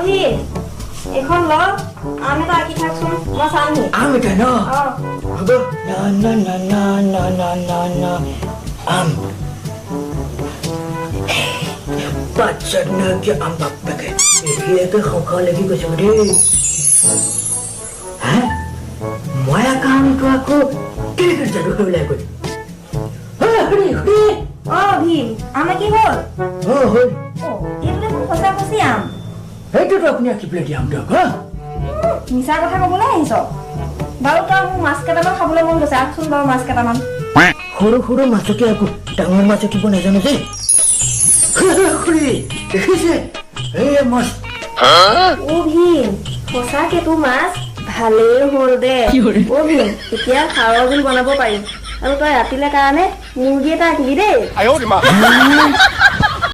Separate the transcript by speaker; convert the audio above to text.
Speaker 1: พี่এখন ল আমি তো আঁকি থাকছুন মই চাম নি
Speaker 2: আম এটা ন হ'ব না আম বাচ্চার নাকি আম বাপ্পাকে একে খাওয়া লাগি গৈছে দেই হ্যাঁ ময়া কামটো আকৌ কেনেকে জাদু ওলাই গ'ল
Speaker 1: ভীম আমে কি হল
Speaker 2: হ'ল
Speaker 1: এইটো দেখোন সঁচা সঁচি আম
Speaker 2: সেইটোতো আপুনি আঁকি পেলাই দিয়াম দিয়ক হা
Speaker 1: মিছা কথা ক'বলৈ আহিছ বাৰু তই মোক মাছ কেইটামান খাবলৈ মন গৈছে আহচোন বাৰু মাছ কেইটামান
Speaker 2: সৰু সৰু মাছকে আকৌ ডাঙৰ মাছ আঁকিব নাজানো যে খুৰী দেখিছে এই মাছ
Speaker 1: ভীম সঁচাকে তোৰ মাছ ভালেই হ'ল দে ভীম এতিয়া খাৰৰ জোল বনাব পাৰিম আৰু তই ৰাতিলে কাৰণে মুৰ্গী এটা আঁকিবি দেই